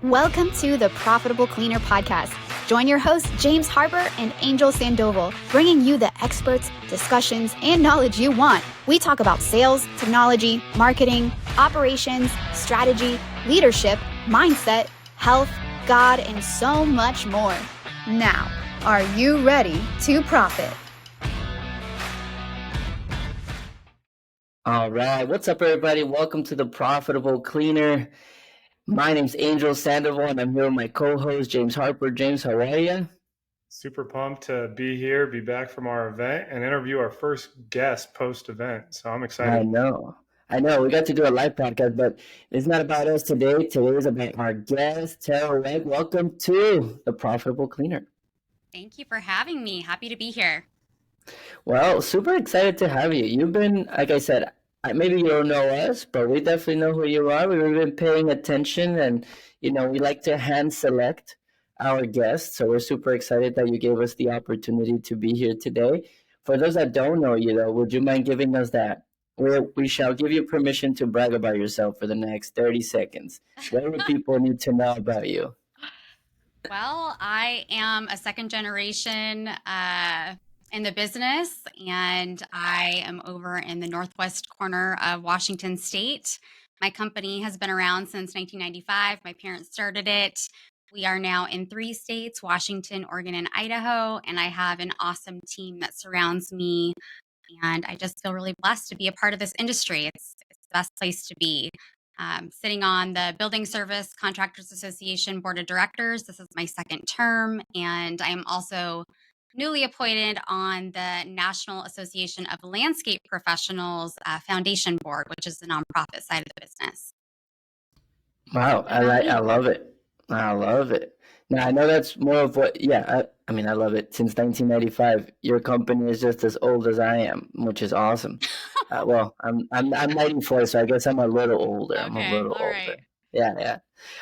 Welcome to the Profitable Cleaner podcast. Join your hosts, James Harper and Angel Sandoval, bringing you the experts, discussions, and knowledge you want. We talk about sales, technology, marketing, operations, strategy, leadership, mindset, health, God, and so much more. Now, are you ready to profit? All right. What's up, everybody? Welcome to the Profitable Cleaner. My name's Angel Sandoval, and I'm here with my co-host, James Harper. James, how are you? Super pumped to be here, be back from our event, and interview our first guest post-event. So I'm excited. I know. We got to do a live podcast, but it's not about us today. Today is about our guest, Terell Weg. Welcome to the Profitable Cleaner. Thank you for having me. Happy to be here. Well, super excited to have you. You've been, like I said, maybe you don't know us, but we definitely know who you are. We've been paying attention, and we like to hand select our guests. So we're super excited that you gave us the opportunity to be here today. For those that don't know you, though, would you mind giving us that? We shall give you permission to brag about yourself for the next 30 seconds. What do people need to know about you? Well, I am a second generation in the business, and I am over in the northwest corner of Washington State. My company has been around since 1995. My parents started it. We are now in 3 states, Washington, Oregon, and Idaho, and I have an awesome team that surrounds me, and I just feel really blessed to be a part of this industry. It's the best place to be. Sitting on the Building Service Contractors Association Board of Directors. This is my second term, and I am also newly appointed on the National Association of Landscape Professionals Foundation Board, which is the nonprofit side of the business. Wow, I love it. I love it. Now I know that's more of what. Yeah, I mean, I love it. Since 1995, your company is just as old as I am, which is awesome. Well, I'm 94, so I guess I'm a little older. I'm a little older. Right. Yeah.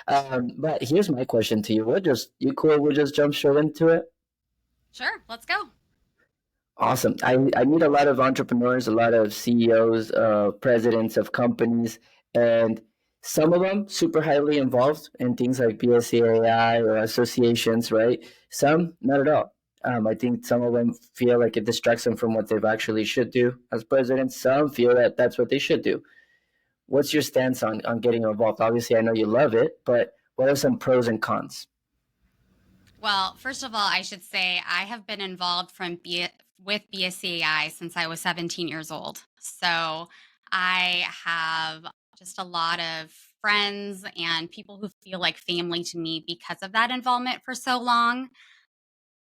But here's my question to you. You cool? We'll just jump straight into it. Sure, let's go. Awesome. I meet a lot of entrepreneurs, a lot of CEOs, presidents of companies, and some of them super highly involved in things like BSCAI or associations, right? Some not at all. I think some of them feel like it distracts them from what they've actually should do as presidents. Some feel that that's what they should do. What's your stance on getting involved? Obviously, I know you love it, but what are some pros and cons? Well, first of all, I should say I have been involved with BSCAI since I was 17 years old. So I have just a lot of friends and people who feel like family to me because of that involvement for so long.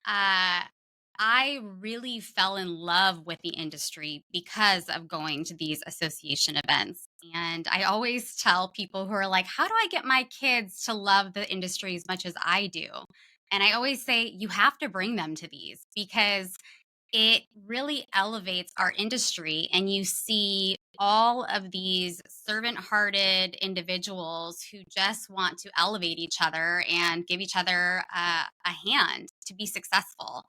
I really fell in love with the industry because of going to these association events. And I always tell people who are like, how do I get my kids to love the industry as much as I do? And I always say, you have to bring them to these because it really elevates our industry. And you see all of these servant hearted individuals who just want to elevate each other and give each other a hand to be successful.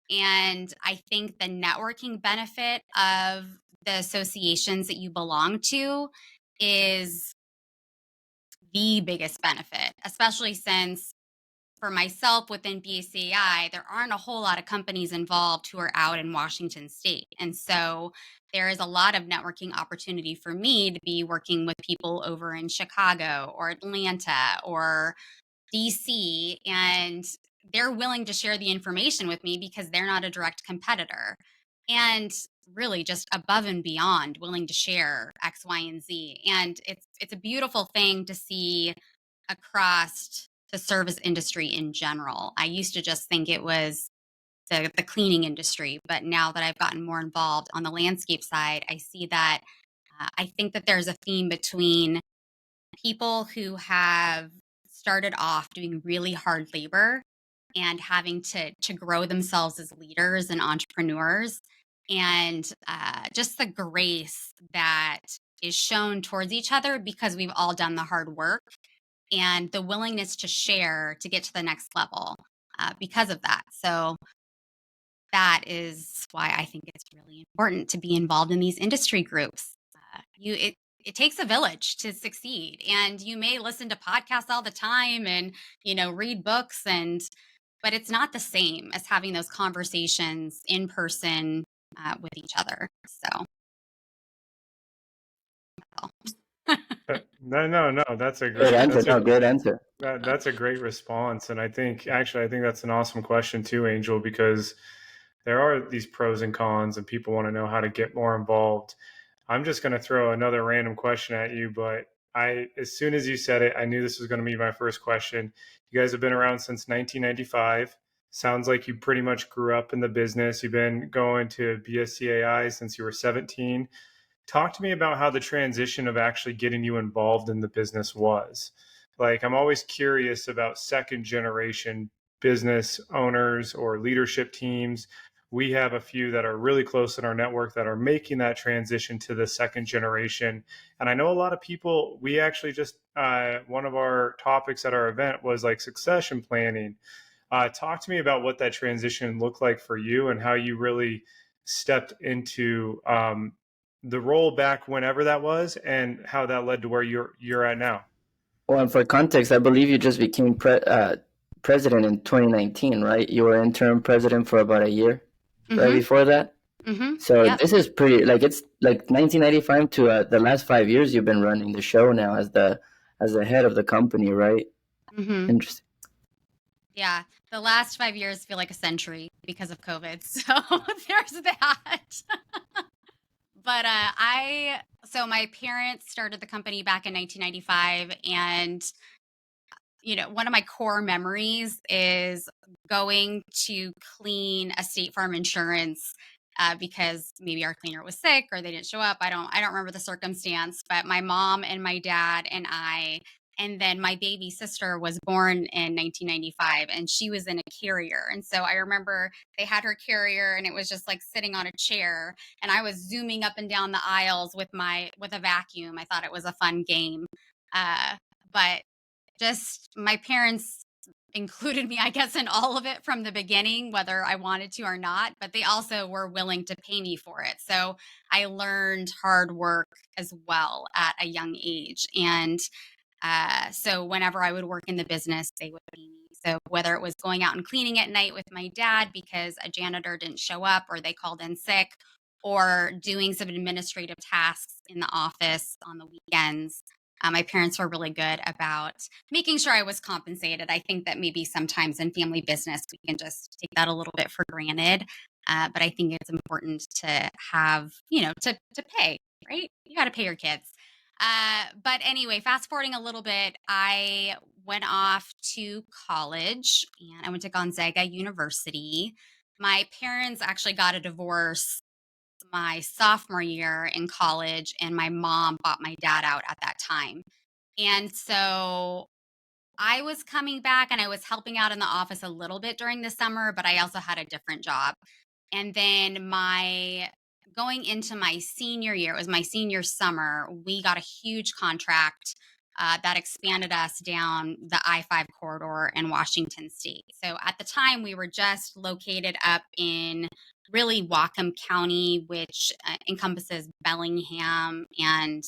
And I think the networking benefit of the associations that you belong to is the biggest benefit, especially since for myself within BCI, there aren't a whole lot of companies involved who are out in Washington State. And so there is a lot of networking opportunity for me to be working with people over in Chicago or Atlanta or DC, and they're willing to share the information with me because they're not a direct competitor. And really just above and beyond willing to share X, Y, and Z. And it's a beautiful thing to see across the service industry in general. I used to just think it was the cleaning industry, but now that I've gotten more involved on the landscape side, I see that I think that there's a theme between people who have started off doing really hard labor and having to grow themselves as leaders and entrepreneurs, and just the grace that is shown towards each other because we've all done the hard work and the willingness to share to get to the next level because of that. So that is why I think it's really important to be involved in these industry groups. it takes a village to succeed. And you may listen to podcasts all the time and, read books but it's not the same as having those conversations in person with each other. So, No. That's a Great great. answer. No, great answer. That's a great response, and I think that's an awesome question too, Angel, because there are these pros and cons, and people want to know how to get more involved. I'm just going to throw another random question at you, but as soon as you said it, I knew this was going to be my first question. You guys have been around since 1995. Sounds like you pretty much grew up in the business. You've been going to BSCAI since you were 17. Talk to me about how the transition of actually getting you involved in the business was. Like, I'm always curious about second generation business owners or leadership teams. We have a few that are really close in our network that are making that transition to the second generation. And I know a lot of people, we actually just, one of our topics at our event was like succession planning. Talk to me about what that transition looked like for you and how you really stepped into the role back whenever that was, and how that led to where you're at now. Well, and for context, I believe you just became president in 2019, right? You were interim president for about a year, right before that. So Yep. this is pretty, like, it's like 1995 to the last 5 years you've been running the show now as the head of the company, right? Interesting. Yeah. The last 5 years feel like a century because of COVID. So there's that. But so my parents started the company back in 1995. And, one of my core memories is going to clean a State Farm insurance because maybe our cleaner was sick or they didn't show up. I don't remember the circumstance, but my mom and my dad and I, and then my baby sister was born in 1995 and she was in a carrier. And so I remember they had her carrier and it was just like sitting on a chair and I was zooming up and down the aisles with a vacuum. I thought it was a fun game. But just my parents included me, I guess, in all of it from the beginning, whether I wanted to or not, but they also were willing to pay me for it. So I learned hard work as well at a young age. And so whenever I would work in the business, they would pay me. So whether it was going out and cleaning at night with my dad because a janitor didn't show up or they called in sick, or doing some administrative tasks in the office on the weekends, my parents were really good about making sure I was compensated. I think that maybe sometimes in family business, we can just take that a little bit for granted. But I think it's important to have, to pay, right? You got to pay your kids. But anyway, fast forwarding a little bit, I went off to college and I went to Gonzaga University. My parents actually got a divorce my sophomore year in college, and my mom bought my dad out at that time. And so I was coming back and I was helping out in the office a little bit during the summer, but I also had a different job. And then going into my senior year, it was my senior summer, we got a huge contract that expanded us down the I-5 corridor in Washington State. So at the time, we were just located up in really Whatcom County, which encompasses Bellingham, and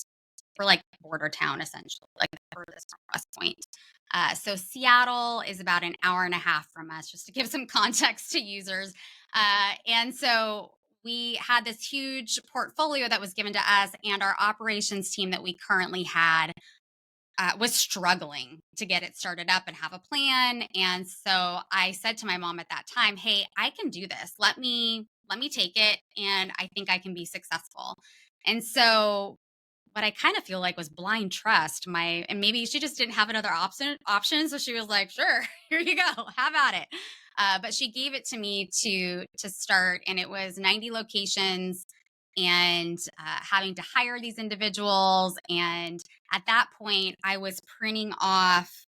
we're like border town essentially, like the furthest from West Point. So Seattle is about an hour and a half from us, just to give some context to users. And so we had this huge portfolio that was given to us, and our operations team that we currently had was struggling to get it started up and have a plan. And so I said to my mom at that time, "Hey, I can do this. Let me take it, and I think I can be successful." And so what I kind of feel like was blind trust. And maybe she just didn't have another option, so she was like, "Sure, here you go, have at it." But she gave it to me to start, and it was 90 locations, and having to hire these individuals. And at that point, I was printing off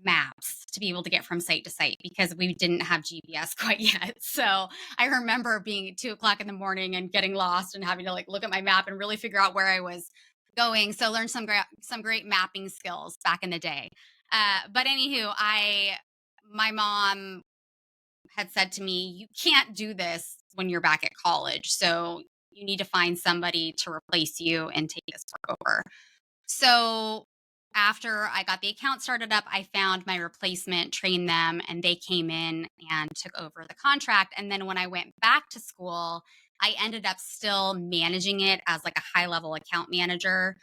maps to be able to get from site to site because we didn't have GPS quite yet. So I remember being at 2 o'clock in the morning and getting lost and having to like look at my map and really figure out where I was going. So learned some great mapping skills back in the day. But anywho, my mom had said to me, "You can't do this when you're back at college. So you need to find somebody to replace you and take this work over. So after I got the account started up, I found my replacement, trained them, and they came in and took over the contract. And then when I went back to school, I ended up still managing it as like a high level account manager.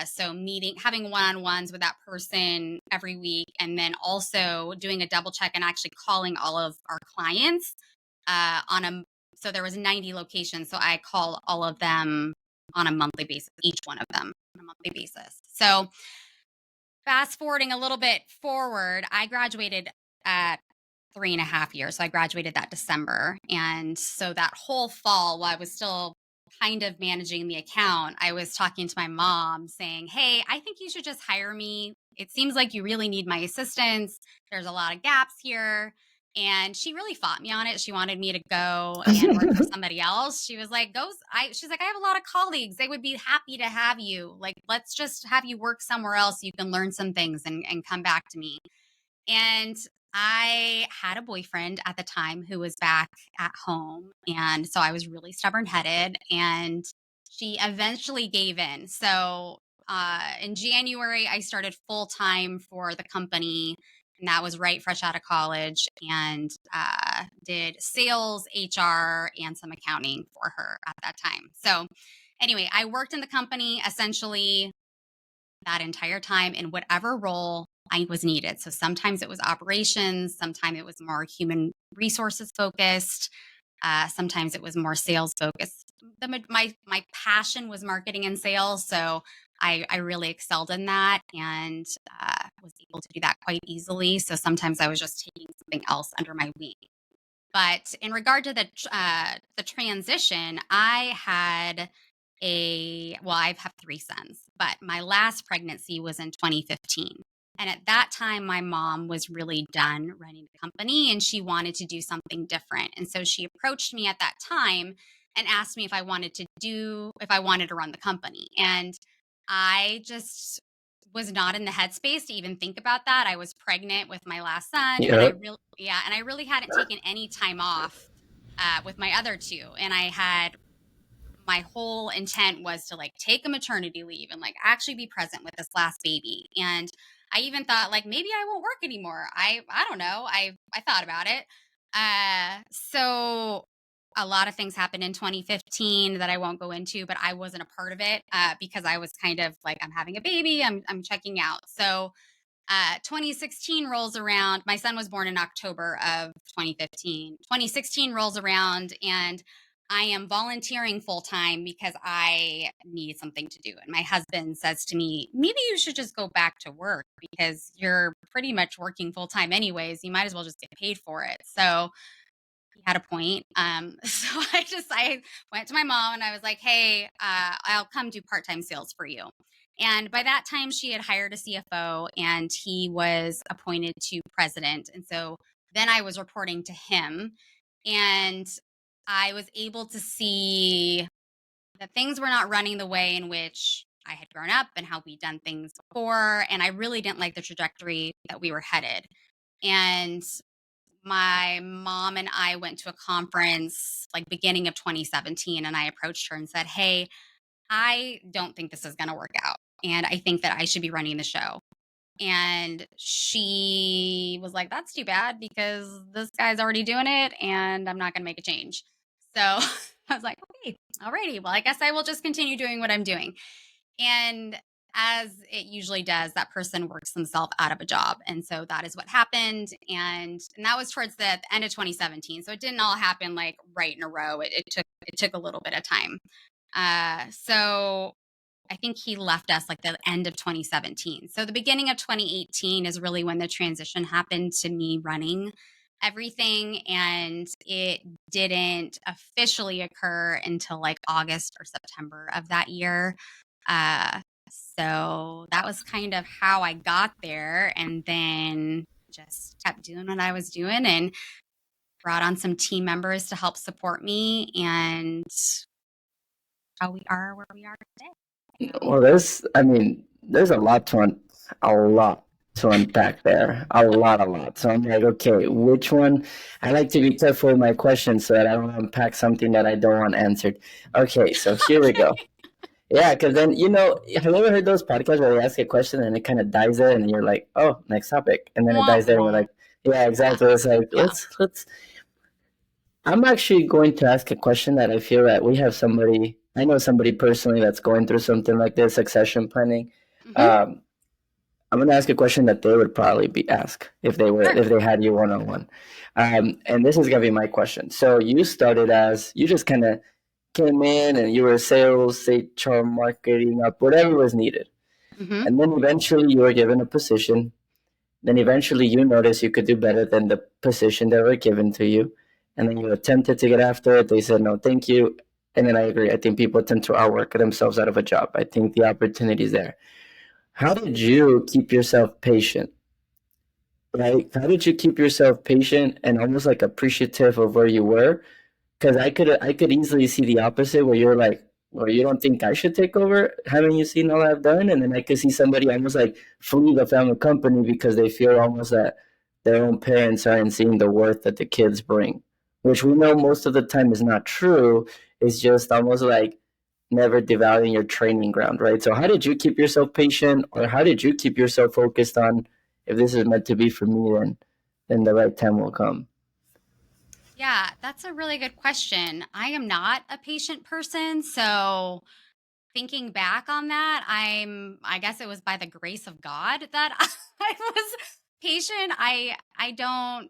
So having one-on-ones with that person every week, and then also doing a double check and actually calling all of our clients so there was 90 locations. So I called all of them on a monthly basis, each one of them on a monthly basis. So fast forwarding a little bit forward, I graduated at 3.5 years. So I graduated that December. And so that whole fall, while I was still kind of managing the account, I was talking to my mom saying, hey, I think you should just hire me. It seems like you really need my assistance. There's a lot of gaps here. And she really fought me on it. She wanted me to go and work for somebody else. She was like, she's like, I have a lot of colleagues. They would be happy to have you. Like, let's just have you work somewhere else. You can learn some things and come back to me. And I had a boyfriend at the time who was back at home. And so I was really stubborn headed, and she eventually gave in. So in January, I started full time for the company. And that was right fresh out of college, and did sales, HR, and some accounting for her at that time. So anyway, I worked in the company essentially that entire time in whatever role I was needed. So sometimes it was operations, sometimes it was more human resources focused, sometimes it was more sales focused. My passion was marketing and sales, so I really excelled in that, and was able to do that quite easily. So sometimes I was just taking something else under my wing. But in regard to the transition, I have 3 sons, but my last pregnancy was in 2015. And at that time, my mom was really done running the company and she wanted to do something different. And so she approached me at that time and asked me if I wanted to run the company. And I just was not in the headspace to even think about that. I was pregnant with my last son, and Yep. I really hadn't taken any time off with my other two. And my whole intent was to like take a maternity leave and like actually be present with this last baby. And I even thought like maybe I won't work anymore. I don't know. I thought about it. So a lot of things happened in 2015 that I won't go into, but I wasn't a part of it because I was kind of like, I'm having a baby, I'm checking out. So 2016 rolls around. My son was born in October of 2015. 2016 rolls around, and I am volunteering full time because I need something to do. And my husband says to me, maybe you should just go back to work because you're pretty much working full time anyways. You might as well just get paid for it. So he had a point. So I went to my mom and I was like, hey, I'll come do part-time sales for you. And by that time, she had hired a CFO and he was appointed to president. And so then I was reporting to him, and I was able to see that things were not running the way in which I had grown up and how we'd done things before. And I really didn't like the trajectory that we were headed. And my mom and I went to a conference like beginning of 2017, and I approached her and said, hey, I don't think this is going to work out. And I think that I should be running the show. And she was like, that's too bad because this guy's already doing it and I'm not going to make a change. So I was like, okay, alrighty. Well, I guess I will just continue doing what I'm doing. And as it usually does, that person works themselves out of a job. And so that is what happened. And that was towards the end of 2017. So it didn't all happen like right in a row. It took a little bit of time. So I think he left us like the end of 2017. So the beginning of 2018 is really when the transition happened to me running everything. And it didn't officially occur until like August or September of that year. So that was kind of how I got there, and then just kept doing what I was doing and brought on some team members to help support me, and how we are where we are today. Well, there's a lot a lot to unpack there. A lot. So I'm like, okay, which one? I like to be careful with my questions so that I don't unpack something that I don't want answered. Okay, so here we go. Yeah, because then, have you ever heard those podcasts where they ask a question and it kind of dies there and you're like, oh, next topic. And then it Wah, dies there and you're wah. like, yeah, exactly. It's like, Yeah. let's. I'm actually going to ask a question that I feel that I know somebody personally that's going through something like this, succession planning. Mm-hmm. Um, I'm going to ask a question that they would probably be asked if Sure. they had you one on one. And this is going to be my question. So you just kind of came in and you were sales, HR, marketing, up, whatever was needed. Mm-hmm. And then eventually you were given a position. Then eventually you noticed you could do better than the position that were given to you. And then you attempted to get after it. They said, no, thank you. And then I agree. I think people tend to outwork themselves out of a job. I think the opportunity is there. How did you keep yourself patient? Right? How did you keep yourself patient and almost like appreciative of where you were? Because I could easily see the opposite where you're like, well, you don't think I should take over? Haven't you seen all I've done? And then I could see somebody almost like flee the family company because they feel almost that their own parents aren't seeing the worth that the kids bring, which we know most of the time is not true. It's just almost like never devaluing your training ground, right? So how did you keep yourself patient, or how did you keep yourself focused on if this is meant to be for me, then the right time will come? Yeah, that's a really good question. I am not a patient person, so thinking back on that, I guess it was by the grace of God that I was patient. I don't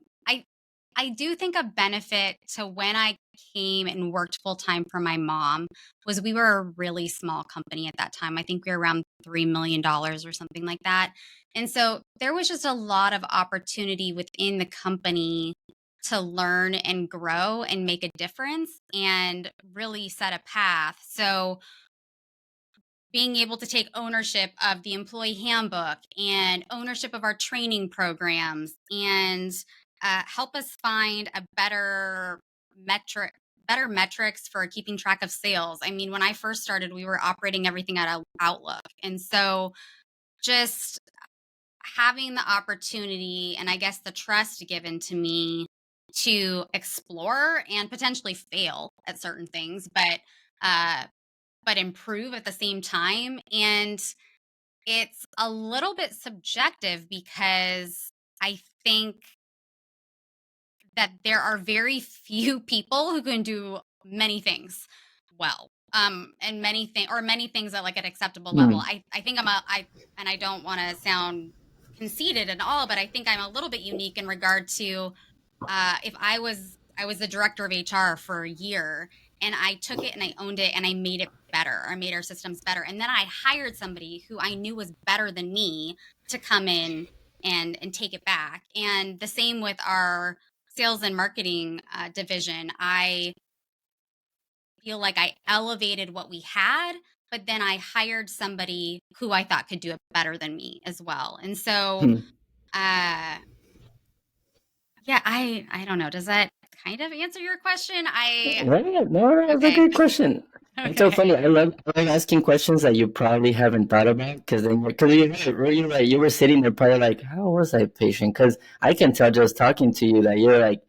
I do think a benefit to when I came and worked full time for my mom was we were a really small company at that time. I think we were around $3 million or something like that. And so there was just a lot of opportunity within the company to learn and grow and make a difference and really set a path. So being able to take ownership of the employee handbook and ownership of our training programs and help us find a better metrics for keeping track of sales. I mean, when I first started, we were operating everything at Outlook. And so just having the opportunity and I guess the trust given to me to explore and potentially fail at certain things, uh, but improve at the same time. And it's a little bit subjective because I think that there are very few people who can do many things well. And many things at like an acceptable level. Hmm. I think and I don't want to sound conceited at all, but I think I'm a little bit unique in regard to if I was the director of HR for a year and I took it and I owned it and I made it better. I made our systems better. And then I hired somebody who I knew was better than me to come in and take it back. And the same with our sales and marketing division. I feel like I elevated what we had, but then I hired somebody who I thought could do it better than me as well. And so Hmm. uh yeah, I don't know. Does that kind of answer your question? Right? No, that's a Okay. good question. It's so funny. Okay. I love asking questions that you probably haven't thought about because you're right. You were sitting there probably like, how was I patient? Because I can tell just talking to you that you're like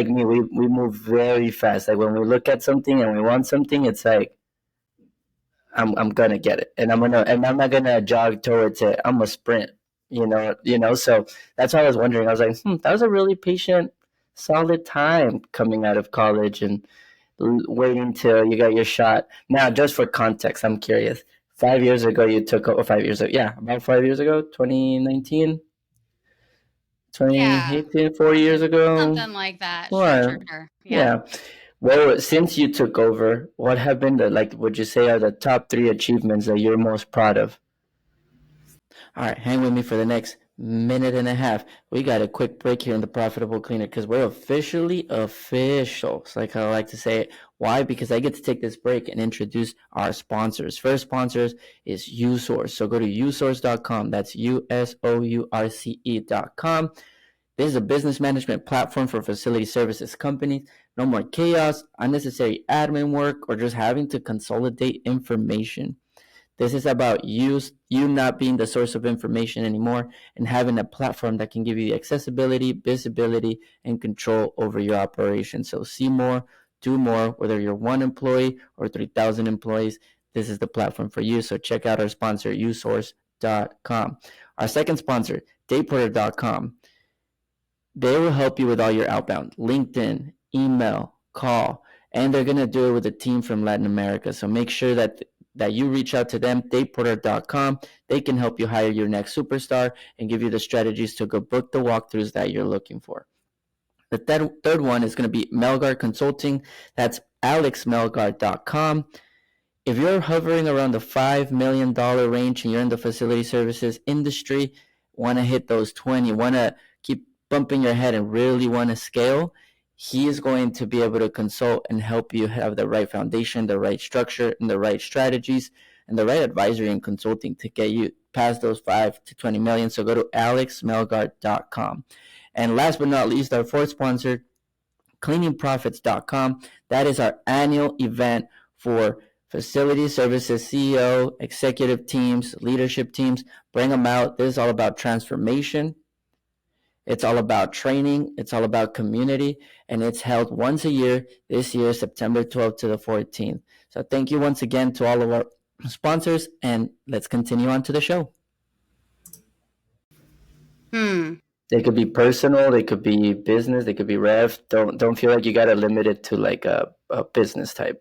me. We move very fast. Like when we look at something and we want something, it's like I'm gonna get it, and I'm not gonna jog towards it. I'm a sprint. So that's why I was wondering. I was like, that was a really patient, solid time coming out of college and waiting till you got your shot. Now, just for context, I'm curious. 5 years ago, you took, or 5 years ago, yeah, about 5 years ago, 2019, Yeah. 2018, 4 years ago. Something like that. Sure, sure, What? sure. Yeah. Yeah. Well, since you took over, what have been would you say are the top three achievements that you're most proud of? All right, hang with me for the next minute and a half. We got a quick break here in the Profitable Cleaner because we're officially official. It's like I like to say it. Why? Because I get to take this break and introduce our sponsors. First sponsors is USource. So go to usource.com. That's usource.com. This is a business management platform for facility services companies. No more chaos, unnecessary admin work, or just having to consolidate information. This is about you not being the source of information anymore and having a platform that can give you the accessibility, visibility, and control over your operation. So see more, do more, whether you're one employee or 3,000 employees. This is the platform for you. So check out our sponsor, usource.com. Our second sponsor, dayporter.com. They will help you with all your outbound, LinkedIn, email, call, and they're going to do it with a team from Latin America. So make sure that you reach out to them, dayporter.com. They can help you hire your next superstar and give you the strategies to go book the walkthroughs that you're looking for. The third one is going to be Melgar Consulting. That's alexmelgar.com. If you're hovering around the $5 million range and you're in the facility services industry, want to hit those 20, want to keep bumping your head and really want to scale, he is going to be able to consult and help you have the right foundation, the right structure, and the right strategies, and the right advisory and consulting to get you past those 5 to 20 million. So go to alexmelgar.com. And last but not least, our fourth sponsor, cleaningprofits.com. That is our annual event for facility services CEO, executive teams, leadership teams. Bring them out. This is all about transformation. It's all about training. It's all about community. And it's held once a year, this year, September 12th to the 14th. So thank you once again to all of our sponsors. And let's continue on to the show. They could be personal, they could be business, they could be rev. Don't feel like you got to limit it to like a business type.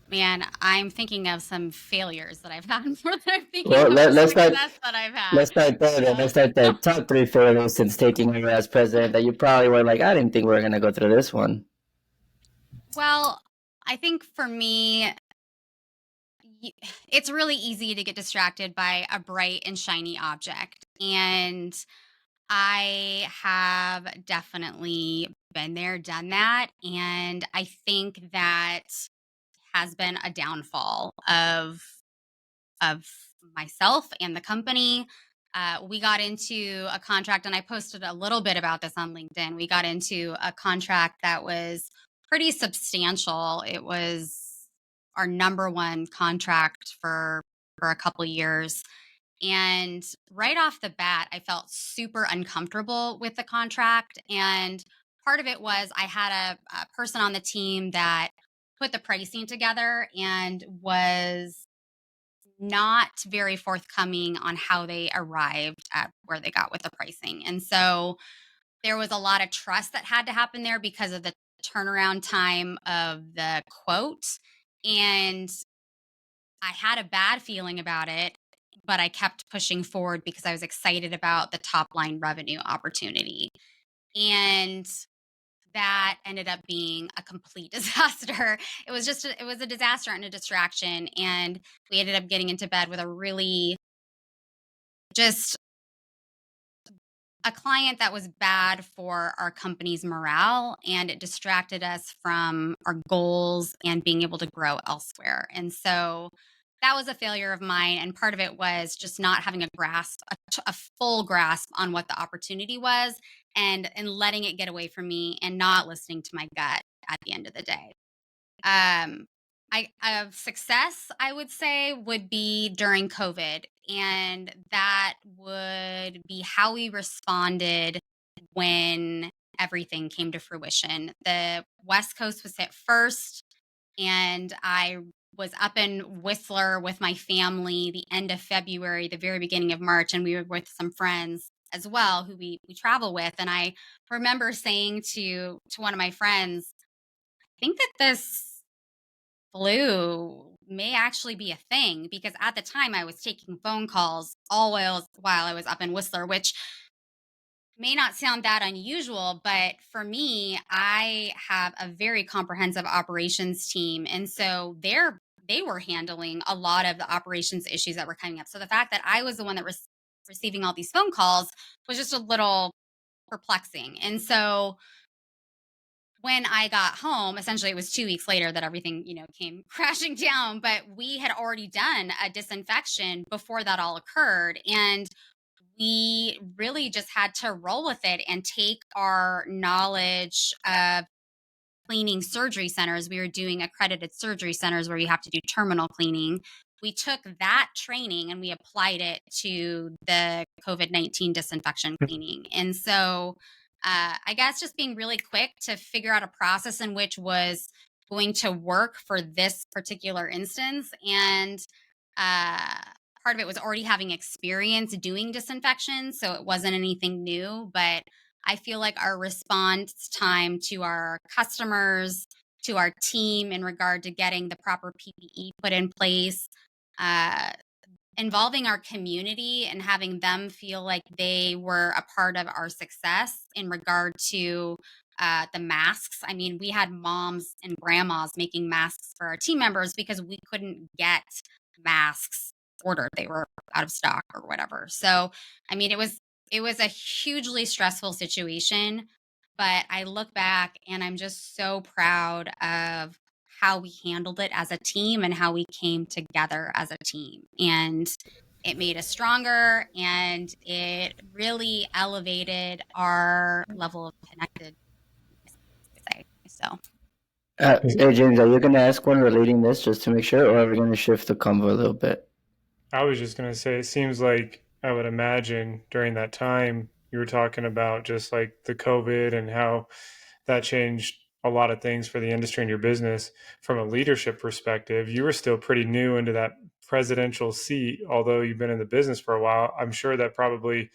Man, I'm thinking of some failures that I've had more than I'm thinking Well, of let's start. success that I've had. Let's start there. Then. Let's start there. Top 3 failures since taking over as president that you probably were like, I didn't think we were going to go through this one. Well, I think for me, it's really easy to get distracted by a bright and shiny object. And I have definitely been there, done that. And I think that has been a downfall of myself and the company. We got into a contract, and I posted a little bit about this on LinkedIn. We got into a contract that was pretty substantial. It was our number one contract for a couple years. And right off the bat, I felt super uncomfortable with the contract. And part of it was I had a person on the team that put the pricing together and was not very forthcoming on how they arrived at where they got with the pricing. And so there was a lot of trust that had to happen there because of the turnaround time of the quote. And I had a bad feeling about it, but I kept pushing forward because I was excited about the top line revenue opportunity. And that ended up being a complete disaster. It was a disaster and a distraction. And we ended up getting into bed with a really just a client that was bad for our company's morale, and it distracted us from our goals and being able to grow elsewhere. And so that was a failure of mine. And part of it was just not having a full grasp on what the opportunity was, and letting it get away from me and not listening to my gut at the end of the day. Of success, I would say, would be during COVID. And that would be how we responded when everything came to fruition. The West Coast was hit first, and I was up in Whistler with my family the end of February, the very beginning of March, and we were with some friends as well who we travel with. And I remember saying to one of my friends, I think that this flu may actually be a thing, because at the time I was taking phone calls all while I was up in Whistler, which may not sound that unusual, but for me, I have a very comprehensive operations team. And so they were handling a lot of the operations issues that were coming up. So the fact that I was the one that was receiving all these phone calls was just a little perplexing. And so when I got home, essentially it was 2 weeks later that everything, came crashing down, but we had already done a disinfection before that all occurred. And we really just had to roll with it and take our knowledge of cleaning surgery centers. We were doing accredited surgery centers where you have to do terminal cleaning. we took that training and we applied it to the COVID-19 disinfection cleaning. And so I guess just being really quick to figure out a process in which was going to work for this particular instance. And part of it was already having experience doing disinfection, so it wasn't anything new. But I feel like our response time to our customers, to our team in regard to getting the proper PPE put in place, uh, involving our community and having them feel like they were a part of our success in regard to the masks. I mean, we had moms and grandmas making masks for our team members because we couldn't get masks ordered. They were out of stock or whatever. So, I mean, it was a hugely stressful situation, but I look back and I'm just so proud of how we handled it as a team and how we came together as a team. And it made us stronger and it really elevated our level of connected. So, Hey, James, are you going to ask one relating this just to make sure, or are we going to shift the convo a little bit? I was just going to say, it seems like I would imagine during that time you were talking about just like the COVID and how that changed a lot of things for the industry and your business. From a leadership perspective, you were still pretty new into that presidential seat, although you've been in the business for a while. I'm sure that probably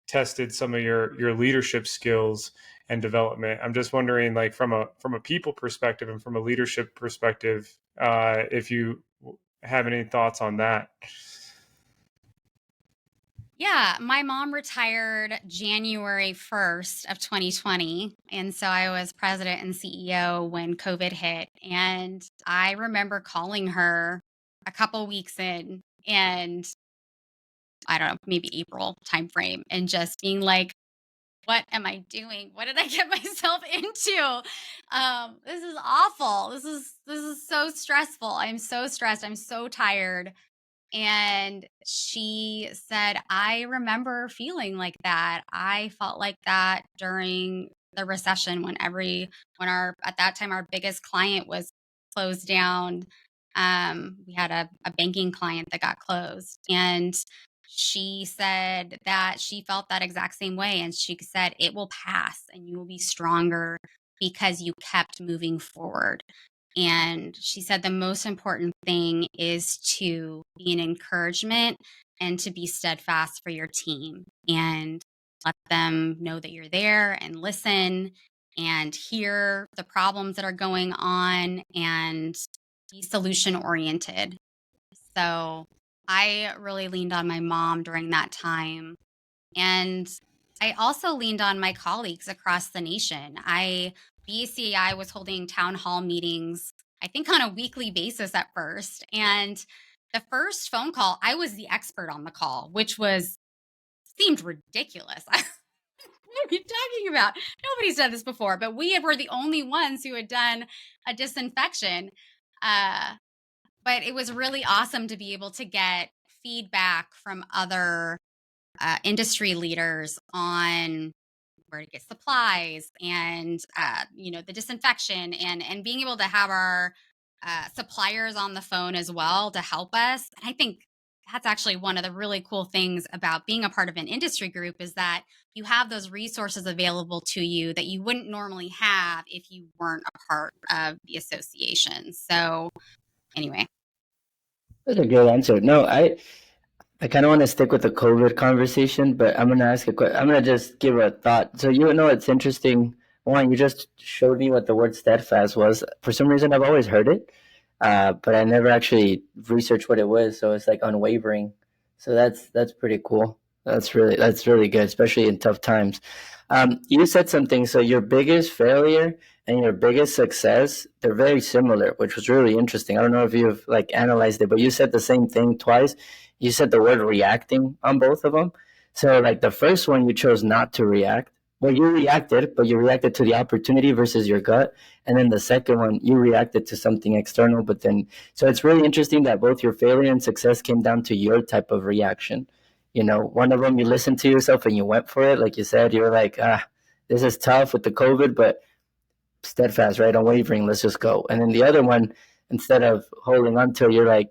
tested some of your leadership skills and development. I'm just wondering, like from a people perspective and from a leadership perspective, if you have any thoughts on that. yeah, my mom retired January 1st of 2020. And so I was president and CEO when COVID hit. And I remember calling her a couple weeks in and I don't know, maybe April timeframe and just being like, what am I doing? What did I get myself into? This is awful. This is so stressful. I'm so stressed. I'm so tired. And she said, I remember feeling like that. I felt like that during the recession when at that time, our biggest client was closed down. We had a banking client that got closed. And she said that she felt that exact same way. And she said, it will pass and you will be stronger because you kept moving forward. And she said the most important thing is to be an encouragement and to be steadfast for your team and let them know that you're there and listen and hear the problems that are going on and be solution oriented. So I really leaned on my mom during that time. And I also leaned on my colleagues across the nation. BCAI was holding town hall meetings, I think on a weekly basis at first. And the first phone call, I was the expert on the call, which seemed ridiculous. What are you talking about? Nobody's done this before, but we were the only ones who had done a disinfection. But it was really awesome to be able to get feedback from other industry leaders on where to get supplies and the disinfection and being able to have our suppliers on the phone as well to help us. And I think that's actually one of the really cool things about being a part of an industry group is that you have those resources available to you that you wouldn't normally have if you weren't a part of the association. So anyway. That's a good answer. No, I kind of want to stick with the COVID conversation, but I'm going to ask a question. I'm going to just give a thought. So, it's interesting. One, you just showed me what the word steadfast was. For some reason, I've always heard it, but I never actually researched what it was. So it's like unwavering. So that's pretty cool. That's really good, especially in tough times. You said something. So your biggest failure and your biggest success, they're very similar, which was really interesting. I don't know if you've analyzed it, but you said the same thing twice. You said the word reacting on both of them. So the first one, you chose not to react. Well, you reacted, but you reacted to the opportunity versus your gut. And then the second one, you reacted to something external, so it's really interesting that both your failure and success came down to your type of reaction. One of them, you listened to yourself and you went for it. Like you said, you were like, this is tough with the COVID, but steadfast, right? Unwavering, let's just go. And then the other one, instead of holding on to it, you're like,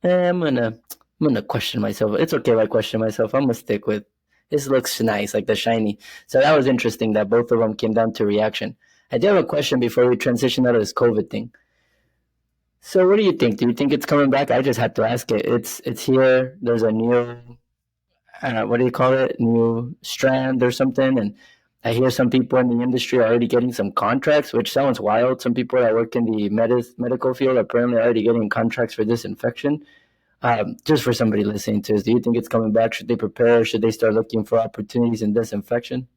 I'm gonna question myself. It's okay if I question myself. I'm gonna stick with this looks nice, like the shiny. So that was interesting that both of them came down to reaction. I do have a question before we transition out of this COVID thing. So what do you think? Do you think it's coming back? I just had to ask it. It's here. There's a new what do you call it? New strand or something. And I hear some people in the industry are already getting some contracts, which sounds wild. Some people that work in the medical field are apparently already getting contracts for disinfection. Just for somebody listening to this, do you think it's coming back? Should they prepare? Should they start looking for opportunities in disinfection?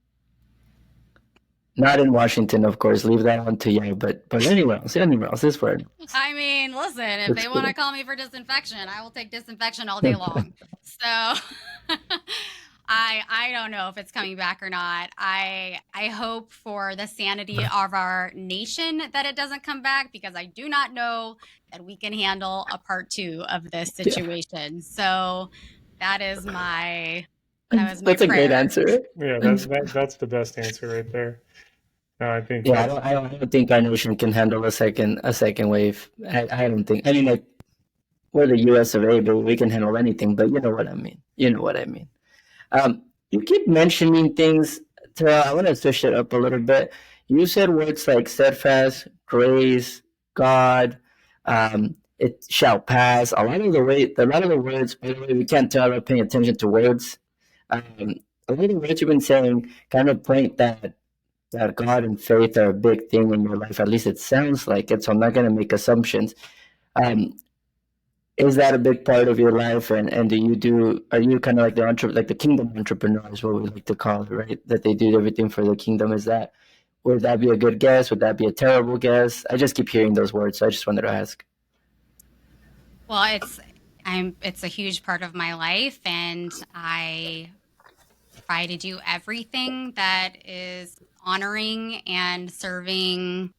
Not in Washington, of course. Leave that one to you. But anywhere else is fine. I mean, listen, if That's they want to cool. call me for disinfection, I will take disinfection all day long. So I don't know if it's coming back or not. I hope for the sanity of our nation that it doesn't come back, because I do not know that we can handle a part 2 of this Yeah, situation. So that is my that was my that's a great prayer. answer. Yeah, that's the best answer right there. No, I think Yeah, that's I don't think our nation can handle a second wave. I don't think. I mean, like we're the U.S. of A, but we can handle anything. But you know what I mean. You know what I mean. You keep mentioning things, Terrell. I want to switch it up a little bit. You said words like steadfast, grace, God, it shall pass. A lot of the words. By the way, we can't tell we're paying attention to words. A lot of the words you've been saying kind of point that God and faith are a big thing in your life. At least it sounds like it. So I'm not going to make assumptions. Um, is that a big part of your life? And are you kind of like like the kingdom entrepreneur is what we like to call it, right? That they do everything for the kingdom. Would that be a good guess? Would that be a terrible guess? I just keep hearing those words. So I just wanted to ask. Well, it's a huge part of my life, and I try to do everything that is honoring and serving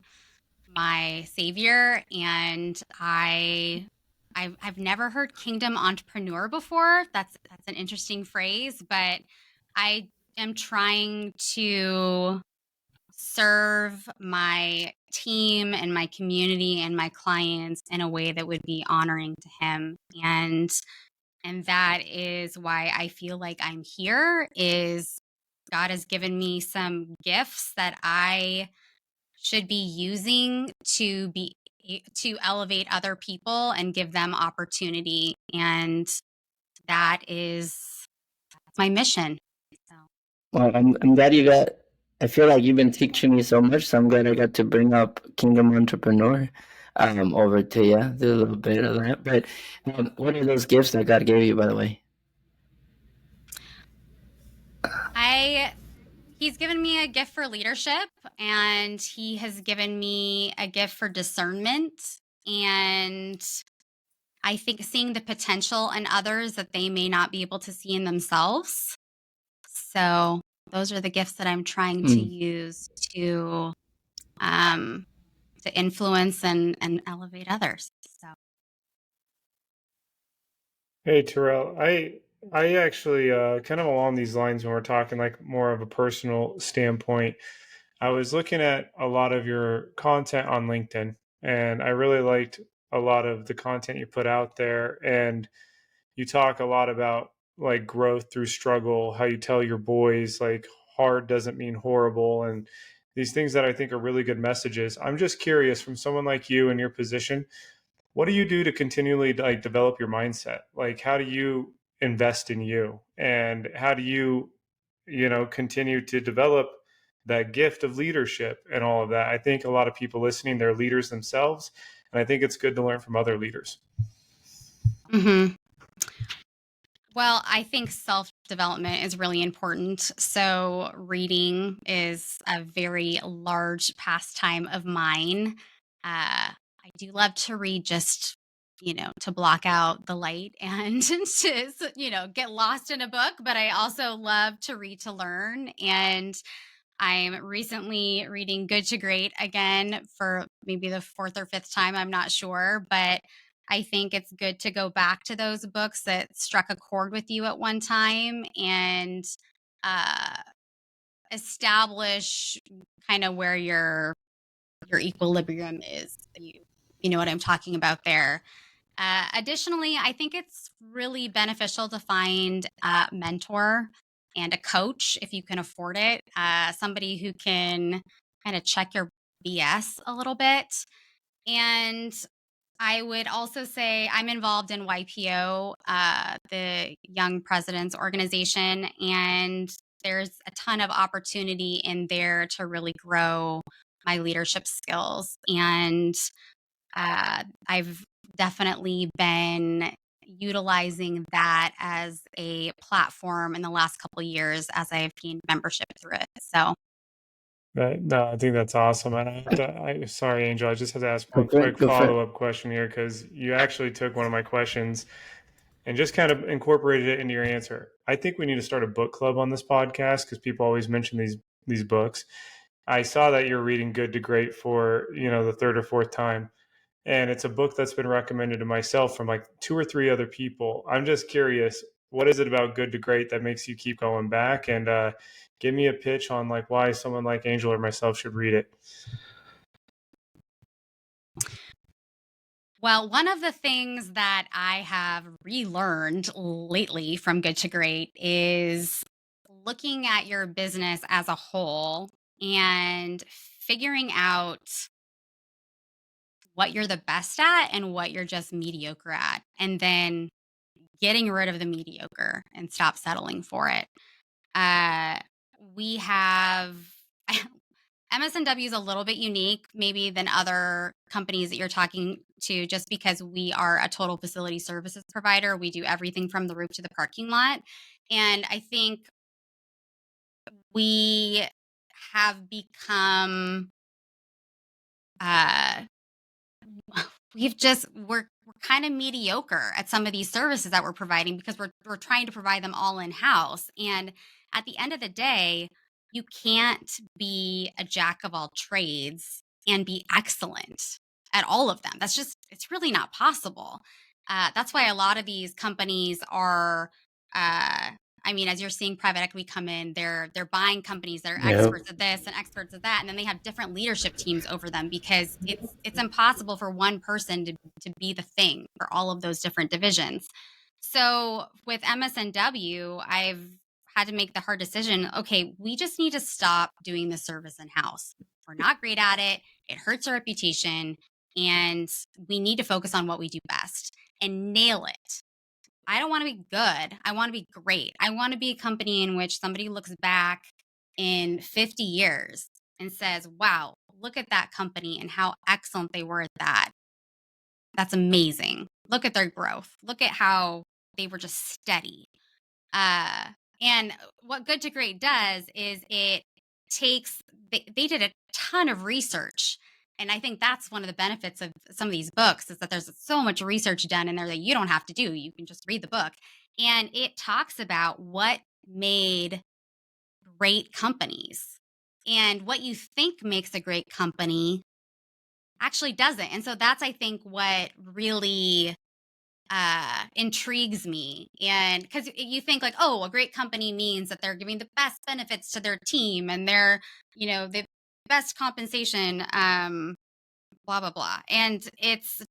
my savior. And I've never heard kingdom entrepreneur before. That's an interesting phrase, but I am trying to serve my team and my community and my clients in a way that would be honoring to him. And that is why I feel like I'm here. Is God has given me some gifts that I should be using to elevate other people and give them opportunity. And that is my mission. So. Well, I'm glad you got. I feel like you've been teaching me so much, so I'm glad I got to bring up Kingdom Entrepreneur over to you. Do a little bit of that. But what are those gifts that God gave you, by the way? He's given me a gift for leadership, and he has given me a gift for discernment. And I think seeing the potential in others that they may not be able to see in themselves. So those are the gifts that I'm trying to use to influence and elevate others. So. Hey Terrell, I actually kind of along these lines when we're talking like more of a personal standpoint. I was looking at a lot of your content on LinkedIn, and I really liked a lot of the content you put out there. And you talk a lot about like growth through struggle, how you tell your boys like hard doesn't mean horrible, and these things that I think are really good messages. I'm just curious, from someone like you in your position, what do you do to continually like develop your mindset? Like how do you invest in you, and how do you continue to develop that gift of leadership and all of that? I think a lot of people listening, they're leaders themselves, and I think it's good to learn from other leaders. Mm-hmm. Well, I think self-development is really important. So reading is a very large pastime of mine. I do love to read, just, to block out the light and to, get lost in a book. But I also love to read to learn. And I'm recently reading Good to Great again for maybe the 4th or 5th time. I'm not sure, but I think it's good to go back to those books that struck a chord with you at one time and uh, establish kind of where your equilibrium is. You know what I'm talking about there. Additionally, I think it's really beneficial to find a mentor and a coach if you can afford it. Somebody who can kind of check your BS a little bit. And I would also say I'm involved in YPO, the Young Presidents Organization, and there's a ton of opportunity in there to really grow my leadership skills. And I've definitely been utilizing that as a platform in the last couple of years as I've gained membership through it. So No, I think that's awesome. And sorry, Angel, I just have to ask Go one for it. quick Go for it. follow-up question here because you actually took one of my questions and just kind of incorporated it into your answer. I think we need to start a book club on this podcast because people always mention these books. I saw that you're reading Good to Great for, the third or fourth time. And it's a book that's been recommended to myself from like 2 or 3 other people. I'm just curious, what is it about Good to Great that makes you keep going back? And give me a pitch on like why someone like Angel or myself should read it. well, one of the things that I have relearned lately from Good to Great is looking at your business as a whole and figuring out what you're the best at and what you're just mediocre at, and then getting rid of the mediocre and stop settling for it. Uh, we have MSNW is a little bit unique, maybe than other companies that you're talking to, just because we are a total facility services provider. We do everything from the roof to the parking lot. And I think we have become, uh, we're kind of mediocre at some of these services that we're providing because we're trying to provide them all in house. And at the end of the day, you can't be a jack of all trades and be excellent at all of them. It's really not possible. That's why a lot of these companies are, as you're seeing private equity come in, they're buying companies that are Yeah. experts at this and experts at that, and then they have different leadership teams over them because it's impossible for one person to be the thing for all of those different divisions. So with MSNW, I've had to make the hard decision. Okay, we just need to stop doing the service in house. We're not great at it. It hurts our reputation, and we need to focus on what we do best and nail it. I don't want to be good. I want to be great. I want to be a company in which somebody looks back in 50 years and says, wow, look at that company and how excellent they were at that. That's amazing. Look at their growth. Look at how they were just steady. And what Good to Great does is they did a ton of research. And I think that's one of the benefits of some of these books is that there's so much research done in there that you don't have to do. You can just read the book. And it talks about what made great companies. And what you think makes a great company actually doesn't. And so that's, I think, what really intrigues me. And because you think like, oh, a great company means that they're giving the best benefits to their team and they're, the best compensation, blah, blah, blah. And it's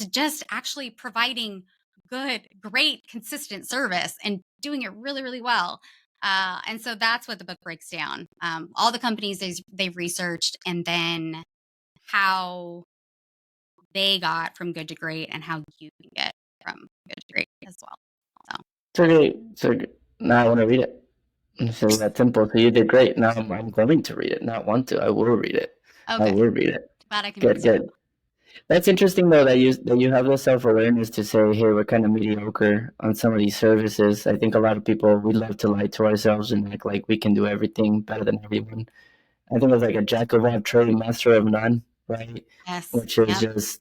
just actually providing great, consistent service and doing it really, really well. And so that's what the book breaks down. All the companies they've researched, and then how they got from good to great and how you can get from good to great as well. So now I want to read it. So that's simple. So you did great. Now I'm going to read it. Not want to. I will read it. Okay. I will read it. Glad I can. Good. That's interesting though that you have the self-awareness to say, hey, we're kind of mediocre on some of these services. I think a lot of people, we love to lie to ourselves and act like we can do everything better than everyone. I think it's like a jack of all trades, master of none, right? Yes. Which is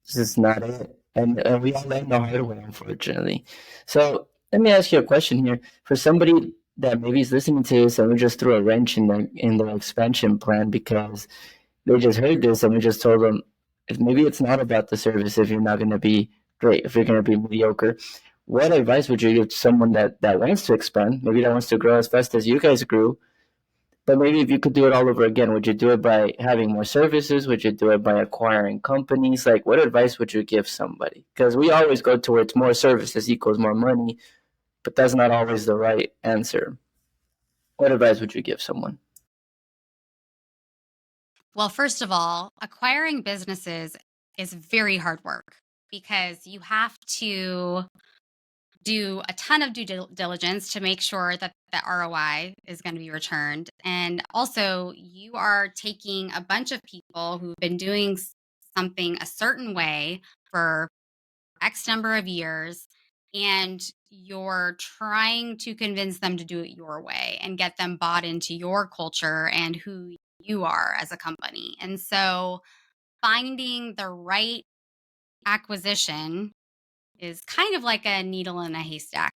just not it. And we all learn the hard way, unfortunately. So let me ask you a question here. For somebody that maybe is listening to this and we just threw a wrench in their expansion plan because they just heard this and we just told them, if maybe it's not about the service if you're not going to be great, if you're going to be mediocre, what advice would you give to someone that wants to expand, maybe that wants to grow as fast as you guys grew, But maybe if you could do it all over again, would you do it by having more services? Would you do it by acquiring companies? Like, what advice would you give somebody? Because we always go towards more services equals more money, but that's not always the right answer. What advice would you give someone? Well, first of all, acquiring businesses is very hard work because you have to do a ton of due diligence to make sure that the ROI is going to be returned. And also, you are taking a bunch of people who've been doing something a certain way for X number of years, and you're trying to convince them to do it your way and get them bought into your culture and who you are as a company. And so, finding the right acquisition is kind of like a needle in a haystack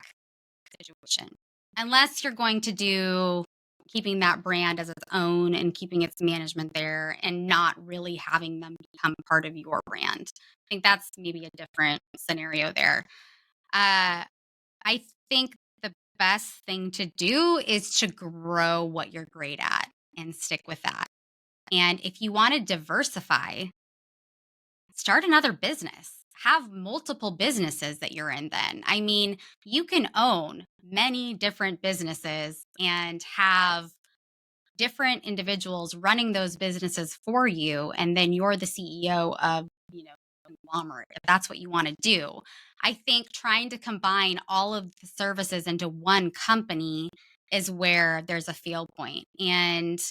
situation. Unless you're going to do keeping that brand as its own and keeping its management there and not really having them become part of your brand. I think that's maybe a different scenario there. I think the best thing to do is to grow what you're great at and stick with that. And if you want to diversify, start another business. Have multiple businesses that you're in then. I mean, you can own many different businesses and have different individuals running those businesses for you, and then you're the CEO of, a conglomerate, if that's what you want to do. I think trying to combine all of the services into one company is where there's a fail point. And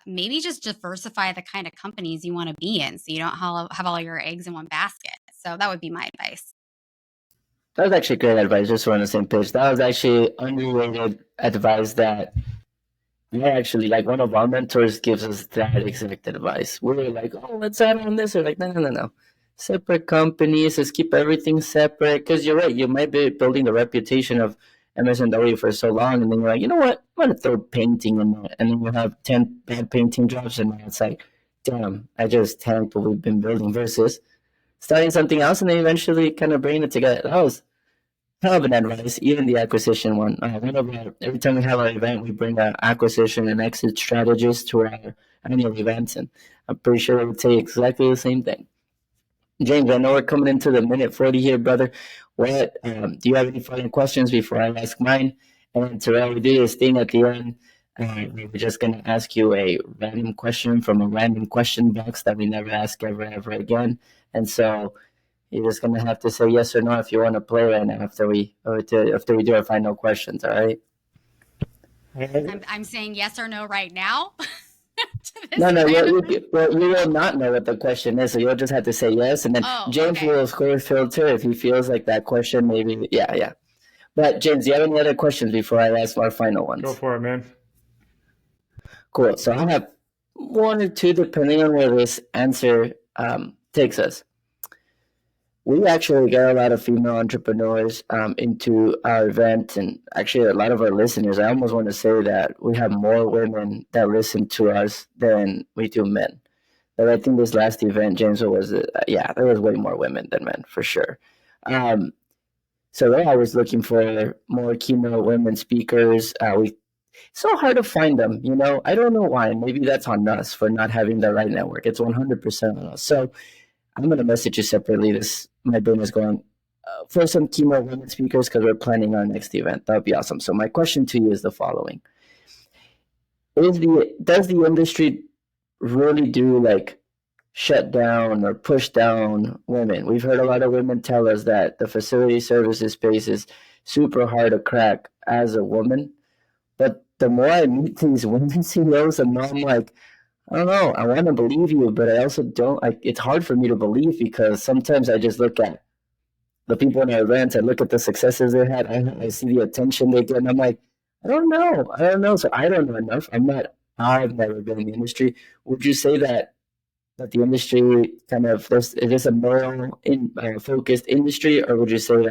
maybe just diversify the kind of companies you want to be in so you don't have all your eggs in one basket. So that would be my advice. That was actually great advice, just so we're on the same page. That was actually underrated advice that I actually like. One of our mentors gives us that exact advice. We're like, oh, let's add on this. Or like, no, no, no, no. Separate companies, let's keep everything separate. Because you're right, you might be building the reputation of MSNW for so long, and then you're like, you know what? I'm gonna throw painting in there, and then you have 10 bad painting jobs, and it's like, damn, I just tanked what we've been building. Versus starting something else, and then eventually kind of bringing it together. That was hell of an advice, even the acquisition one. Every time we have an event, we bring an acquisition and exit strategist to our annual events, and I'm pretty sure they would say exactly the same thing. James, I know we're coming into the minute 40 here, brother. What do you have any final questions before I ask mine? And Terell, we do this thing at the end. We're just going to ask you a random question from a random question box that we never ask ever again. And so you're just gonna have to say yes or no if you want to play right now after we do our final questions. All right? I'm saying yes or no right now. No, you will not know what the question is, so you'll just have to say yes, and then James will score filter if he feels like that question maybe. Yeah. But James, do you have any other questions before I ask our final ones? Go for it, man. Cool. So I have one or two depending on where this answer takes us. We actually got a lot of female entrepreneurs into our event, and actually a lot of our listeners. I almost want to say that we have more women that listen to us than we do men. But I think this last event, James, there was way more women than men for sure. So they're always looking for more keynote women speakers. It's so hard to find them. I don't know why. Maybe that's on us for not having the right network. It's 100% on us. So I'm going to message you separately. My brain is going for some keynote women speakers because we're planning our next event. That would be awesome. So my question to you is the following: does the industry really do like shut down or push down women? We've heard a lot of women tell us that the facility services space is super hard to crack as a woman. But the more I meet these women CEOs, the more I'm like, I don't know. I want to believe you, but I also don't. It's hard for me to believe because sometimes I just look at the people in our events. I look at the successes they had. I see the attention they get, and I'm like, I don't know. So I don't know enough. I've never been in the industry. Would you say that the industry kind of it is a male focused industry, or would you say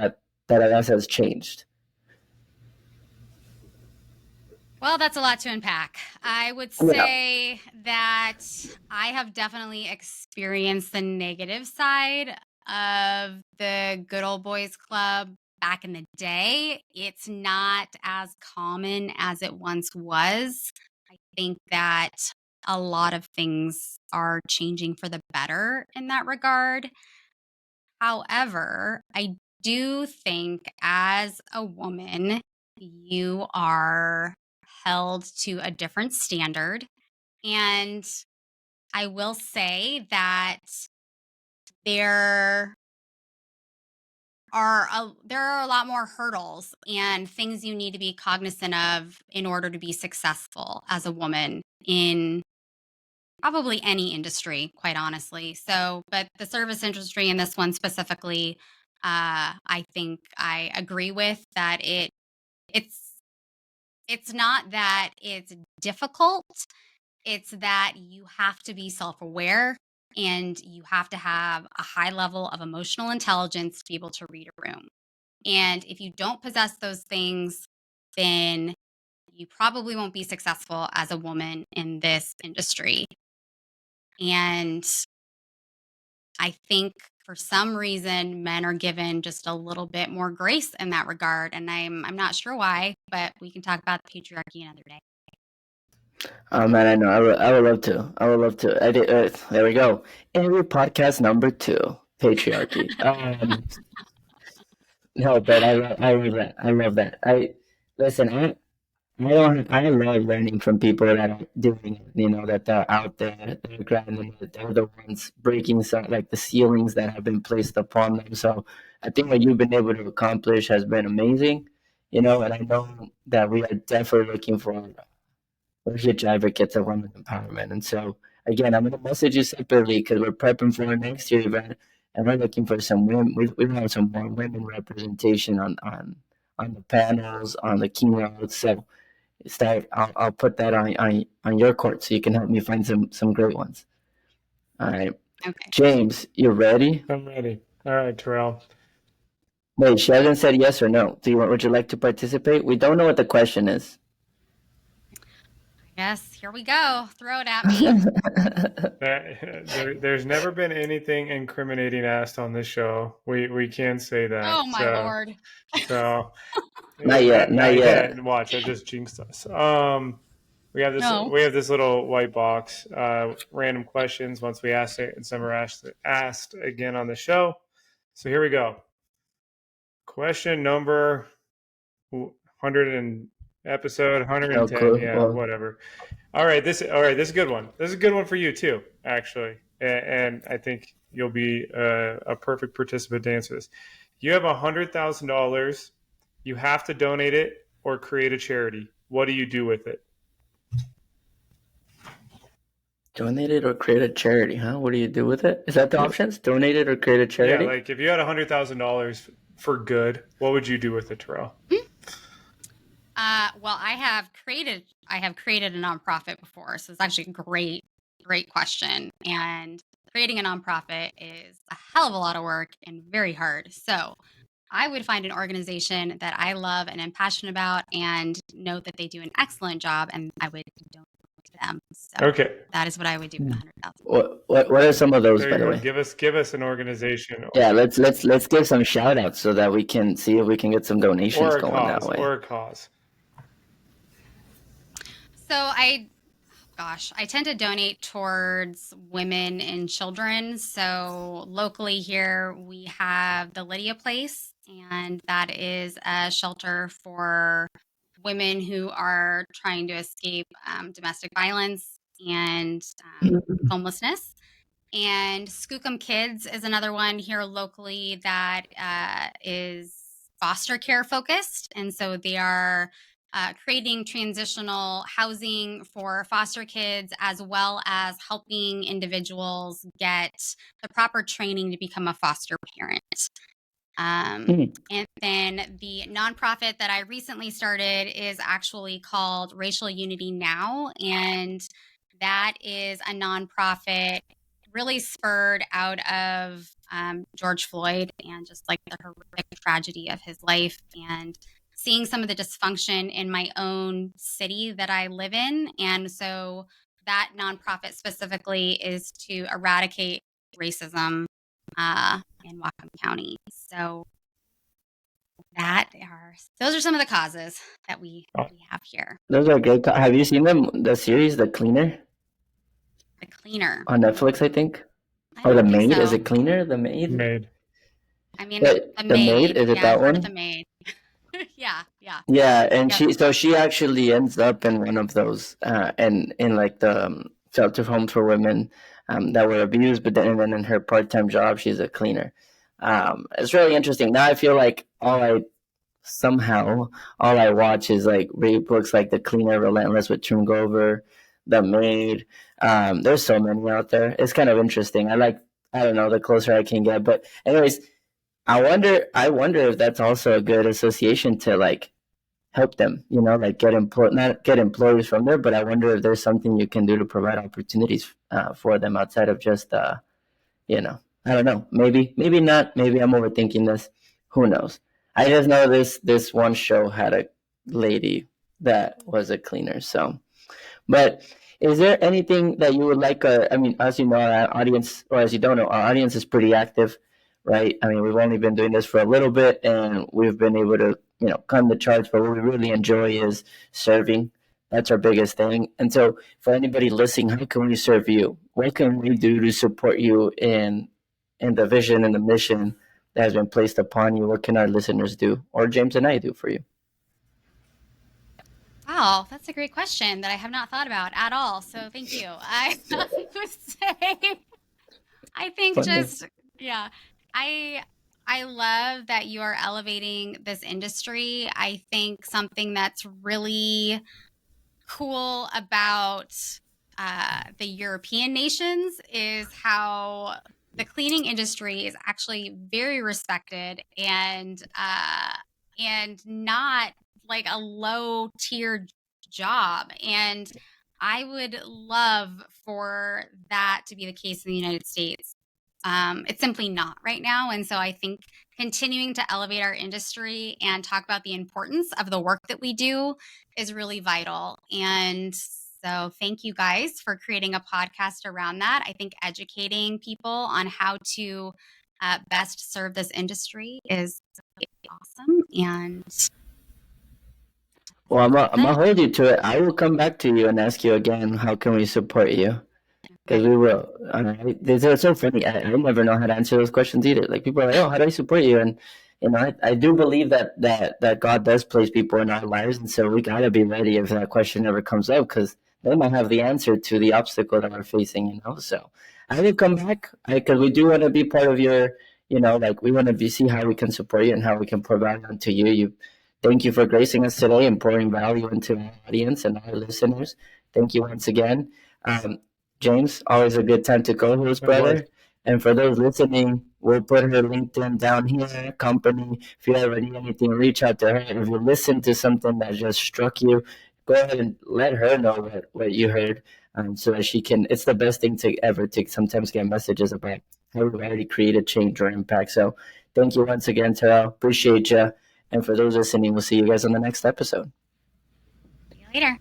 that has changed? Well, that's a lot to unpack. I would say that I have definitely experienced the negative side of the good old boys club back in the day. It's not as common as it once was. I think that a lot of things are changing for the better in that regard. However, I do think as a woman, you are held to a different standard. And I will say that there there are a lot more hurdles and things you need to be cognizant of in order to be successful as a woman in probably any industry, quite honestly. So, but the service industry and this one specifically, I think I agree with that it's it's not that it's difficult, it's that you have to be self-aware and you have to have a high level of emotional intelligence to be able to read a room. And if you don't possess those things, then you probably won't be successful as a woman in this industry. And I think for some reason men are given just a little bit more grace in that regard, and I'm not sure why, but we can talk about the patriarchy another day. Oh man, I know. I would love to. I would love to. There we go. Every podcast number 2, patriarchy. No, but I love that. I love that. Listen. I love learning from people that are doing it. That are out there, they're grinding it. They're the ones breaking some like the ceilings that have been placed upon them. So I think what you've been able to accomplish has been amazing. And I know that we are definitely looking for legit advocates of women's empowerment. And so, again, I'm going to message you separately because we're prepping for our next year event, and we're looking for some women. We want some more women representation on the panels, on the keynotes. So, I'll put that on your court so you can help me find some great ones. All right, Okay. James, you ready? I'm ready. All right, Terrell. Wait, Sheldon said yes or no. Would you like to participate? We don't know what the question is. Yes, here we go. Throw it at me. There's never been anything incriminating asked on this show. We can say that. Oh my Lord. So Not yet. Not yet. Watch, I just jinxed us. We have this little white box, random questions once we ask it, and some are asked again on the show. So here we go. Question number 100 and episode 110. Oh, cool. Yeah, Well, whatever. All right, this is a good one. This is a good one for you too, actually, and I think you'll be a perfect participant to answer this. You have $100,000. You have to donate it or create a charity. What do you do with it? donate it or create a charity, huh? What do you do with it? Is that the options? Donate it or create a charity? Yeah, like if you had $100,000 for good, what would you do with it, Terrell? Well, I have created a nonprofit before, so it's actually a great question. And creating a nonprofit is a hell of a lot of work and very hard. So I would find an organization that I love and am passionate about and know that they do an excellent job, and I would donate to them. So Okay. that is what I would do with 100,000. What are some of those, There by you the go. way? Give us an organization. Yeah, let's give some shout outs so that we can see if we can get some donations or a going cause, that way. Or a cause. So I tend to donate towards women and children. So locally here, we have the Lydia Place, and that is a shelter for women who are trying to escape domestic violence and homelessness. And Skookum Kids is another one here locally that is foster care focused. And so they are creating transitional housing for foster kids, as well as helping individuals get the proper training to become a foster parent. And then the nonprofit that I recently started is actually called Racial Unity Now. And that is a nonprofit really spurred out of George Floyd and just like the horrific tragedy of his life, and seeing some of the dysfunction in my own city that I live in. And so that nonprofit specifically is to eradicate racism in Whatcom County. So those are some of the causes that we have here. Those are great. Have you seen the series, The Cleaner, The Cleaner on Netflix, I think? I Or The don't think Maid? Is so. it Cleaner? The Maid? Made. I mean, But The The Maid, Maid. is it Yeah, that I've heard of one? The Maid. Yeah. Yeah, and Yep. she actually ends up in one of those, and in like the shelter homes for women that were abused, but then and then in her part-time job, she's a cleaner. It's really interesting. Now I feel like all I watch is like read books like The Cleaner, Relentless with Tim Grover, The Maid. There's so many out there. It's kind of interesting. I don't know, the closer I can get. But anyways, I wonder if that's also a good association to like help them, like not get employees from there, but I wonder if there's something you can do to provide opportunities for them outside of just, I don't know, maybe not, maybe I'm overthinking this. Who knows? I just know this one show had a lady that was a cleaner. So, but is there anything that you would like? I mean, as you know, our audience, or as you don't know, our audience is pretty active, right? I mean, we've only been doing this for a little bit, and we've been able to, climb the charts. But what we really enjoy is serving. That's our biggest thing. And so, for anybody listening, how can we serve you? What can we do to support you in the vision and the mission that has been placed upon you? What can our listeners do, or James and I do for you? Wow, that's a great question that I have not thought about at all. So thank you. I would say, I think Funny. just, yeah, I love that you are elevating this industry. I think something that's really cool about the European nations is how the cleaning industry is actually very respected and not like a low tier job. And I would love for that to be the case in the United States. It's simply not right now. And so I think continuing to elevate our industry and talk about the importance of the work that we do is really vital. And so thank you guys for creating a podcast around that. I think educating people on how to best serve this industry is awesome. And Well, I'm gonna hold you to it. I will come back to you and ask you again, how can we support you? Because we will. They're so funny. I never know how to answer those questions either. Like people are like, "Oh, how do I support you?" And I do believe that God does place people in our lives, and so we gotta be ready if that question ever comes up, because they might have the answer to the obstacle that we're facing. So I will come back because we do want to be part of your. Like we want to see how we can support you and how we can provide unto you. Thank you for gracing us today and pouring value into our audience and our listeners. Thank you once again. James, always a good time to co-host, brother. And for those listening, we'll put her LinkedIn down here, company. If you ever need anything, reach out to her. If you listen to something that just struck you, go ahead and let her know what you heard, so that she can. It's the best thing to sometimes get messages about how we've already created change or impact. So thank you once again, Terell. Appreciate you. And for those listening, we'll see you guys on the next episode. See you later.